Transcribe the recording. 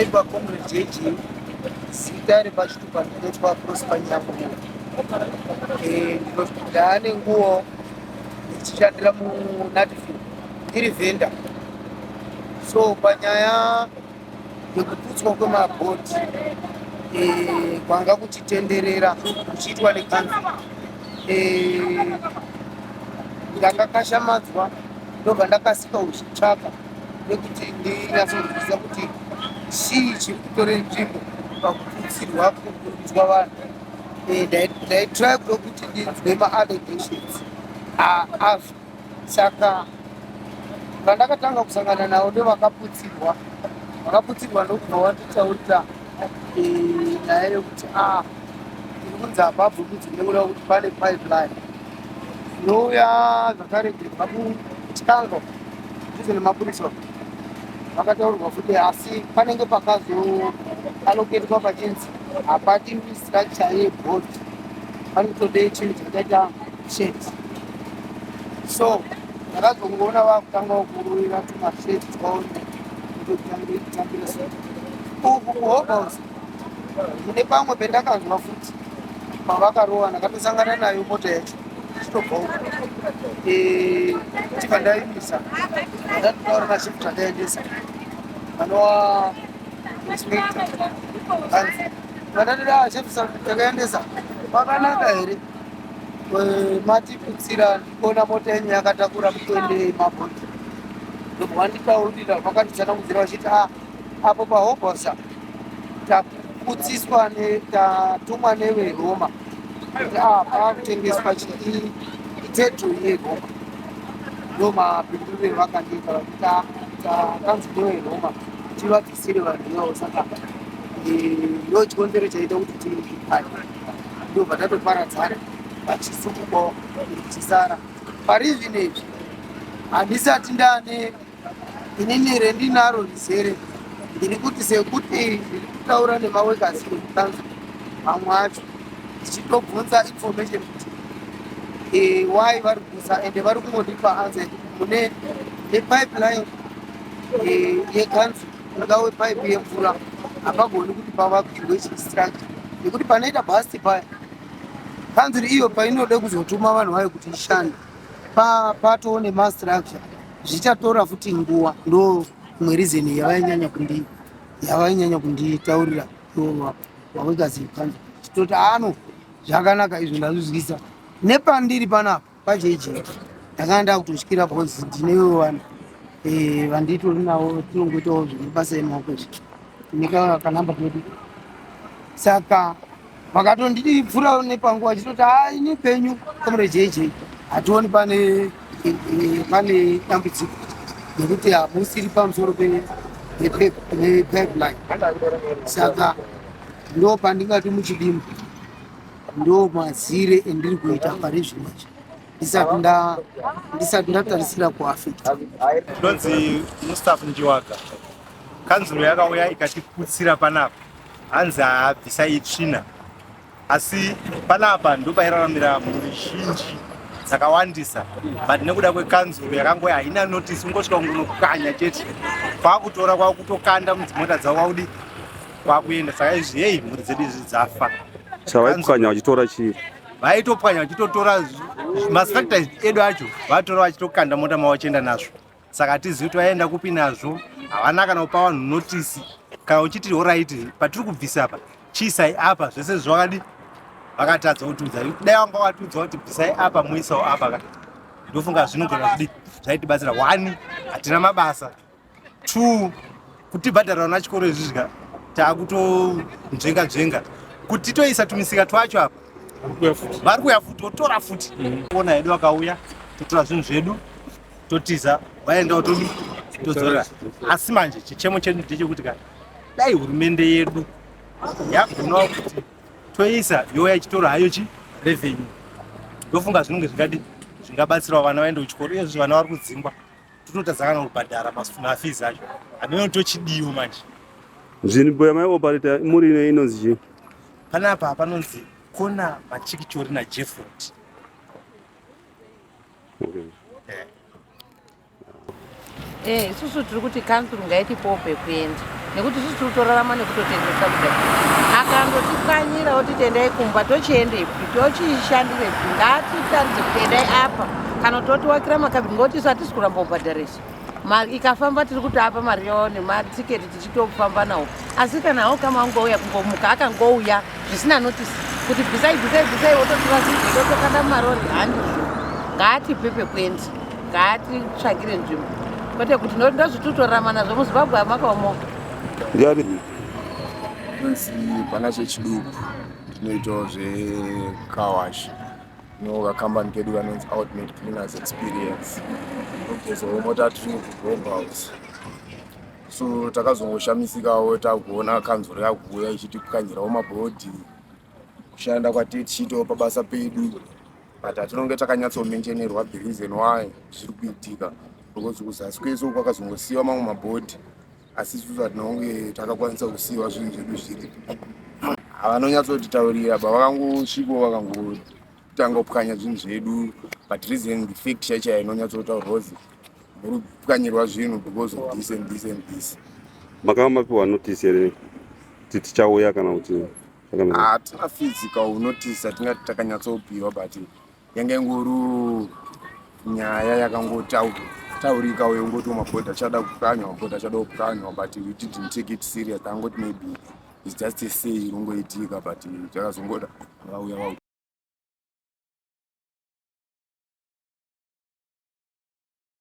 ndinoitwa Comrade JJ zita repachitupa ndinoitwa Prosper Nyango. Ndane nguo ndichishandira muNatfield ndiri vendor. So panyaya yekuputswa kwemabhodhi kwanga kuchitenderera kuchiitwa nekanzuru, ndanga kashamadzwa ndobva ndakasika kuchitsvaka nekuti ndinyatsonzwisisa kuti chii chiri kutore nzvimbo pakuputsirwa kunoitwa vanhu. Ndaitry kudo kuti ndinzwe ma-allegations azvo. Saka pandakatanga kusangana navo ndovakaputsirwa ndokubva wanditaurira nyaya yokuti tiri kunzi abhabvu kudzi ndekuda kuti pane pipeline nouya zvakare kubva kuchikanga ndizo nemapurisa vakataurirwa futi asi panenge pakazoaloketwa pachinzi hapati structure yebhodhi, panotode chinhu chakaita shed. So ndakazongoona vakutanga kuruvira tumashedi twaone kutotambira soto uku kuHobhouse. Mune pamwe pendakazwa futi pavakarova ndakatosangana nayo mota yacho chitobva uku chibva ndaimisa ndatotaura nashift andaendesa anova inspector kanzi vandatoda shift yakaendesa vakanaka here matiputsira ndikuona mota yenyu yakatakura kuende mabhodhi. Ndobva vanditaurira vakanditsanangudzira vachiti apo paHobhouse taputsiswa tatumwa neveroma kuti paakutengeswa itedro yeroma. Ndo mapindurire vakandiita vachiti takanzi neveroma tivabvisire vanhu ivavo. Saka ndo chikonzero chaita kuti tipane. Ndobva tatoparadzana vachisungukwawo tichisara pari zvinezvi. Handisati ndane inini rendinaro rizere ndiri kuti sekuti ndiri kutaura nemawekasi ekukanzuru mamwe acho ndichitobvunza information kuti why vari kusa ende vari kungondipa answer mune nepipeline yekanzuru ingawe pipe yemvura hapagoni kuti pavakirwe chistructure nekuti panoita bhasti paya kanzuru iyo painode kuzotuma vanhu vayo kuti ishande patoo nemastructure zvichatora futi nguva. Ndo imwe reason yavainyanya kunditaurira wawekazi kanzuru chitoti zvakanaka izvo ndazvizwisa. Nepandiri panapa pajeje ndakanda kutotyira bhonzi ndinewo vanhu vanditori navo tinongoitawo zvemabasa emaoko izvi nika kanamba kedu. Saka vakatondipfura nepanguva chitoti ini penyu Comrade JJ hationi pane dambudziko nekuti hamusiri pamusoro pepipeline. Saka ndo pandingati muchidimbu ndo mazire endiri kuita pari zvinezvi ndisati ndatarisira kuafecta. Ndonzi Mustafa Njiwaga. Kanzuru yakauya ikatiputsira panapa hanzi habvisa itsvina, asi panapa ndopairaramira mhuri zhinji dzakawandisa, but nekuda kwekanzuru yakangoya haina notice, ungosvika kunokukanya chete kwakutora kwakutokanda mudzimota dzavo kwaudi kwakuenda. Saka izvi mhuri dzedu izvi dzafa. Chavaipwanya vachitora chii? Vaitopwanya vachitotora mastructures edu acho vatora vachitokanda mota mavo vachienda nazvo. Saka tizivi kuti vaenda kupi nazvo, havana kana kupa vanhu notice kana uchiti alright patiri kubvisa apa chiisai apa zvese zvakadi vakatadza kutiudza. Dai vanga vatiudza kuti bvisai apa muisawo apa, ndofunga zvinogona kudi zvaitibatsira. 1 hatina mabasa, 2 kutibhadharira na chikoro izvizvika takutonzvenga kuti toisa tumisika twacho apa vari kuya futi votora futi. Ona hedu vakauya totora zvinhu zvedu totiza vaendawo todzora. Asi manje chichemo chedu ndechekuti kana dai hurumende yedu yagonawo kuti toisa yoya ichitora hayo revenue, ndofunga zvinenge zvingabatsirawo vana vaende kuchikoro. Izvi vana vari kudzingwa tototadza kana kubhadhara mafizi acho hameno tochidiwo manje. Nzvimbo yamaiopareta muri ine inonzi chii? Panapa panonzi kona machikichori naJefford. Isusu tiri kuti kanzuru ngaitipowo pekuenda nekuti sisi tiritorarama nekutotengesa kudai. Akandotipwanyira oti tendai kumba tochiendepi tochishandirepi ngatitaridze kuti endai apa kana totiwakira makabhini ngoti isu hatisi kuramba kubhadharisa mari ikafamba tiri kutiapa mari yawo nematiketi tichitofamba nawo. Asi kana hawo kama angouya kungomuka akangouya zvisina notisi kuti bvisai wototirasizve totokanda mumarori handizvo. Ngaatipe pekuenda, ngaatitsvagire nzvimbo kwete kuti ndozvitutorarama nazvo muZimbabwe amakaomo. Ndiani? Kunzi pana chechiduku tinoitawo zvekawash kambani kedu kanonzi Ultimate Cleaners Experience kugezawo mota tiri kuHobhouse. So takazongoshamisikawo takuona kanzuro yakuuya ichitipwanyirawo mabhodhi kushanda kwatichitawo pabasa pedu but hatinonge takanyatsomenjenerwa the reason why zviri kuitika because kuzasi kwesu kwakazongosiyiwa mamwe mabhodhi asi isusu hatinonge takakwanisa kusiyiwa zvinhu zvedu zviri. Vanonyatsotitaurira vakangosvikawo vakangotanga kupwanya zvinhu zvedu but reason the fact chaichaya inonyatsotaurwa kuti muri kupwanyirwa zvinhu because of this and this and this. Makanga mapiwa notice here kuti tichauya kana kuti hatina physical notice atingati takanyatsopiwa but yange ingori nyaya yakangotaurika yongoti mabhodhi achada kupwanywa but we didn't take it serious. Tangoti maybe it's just a say inongoitika but takazongoda vauya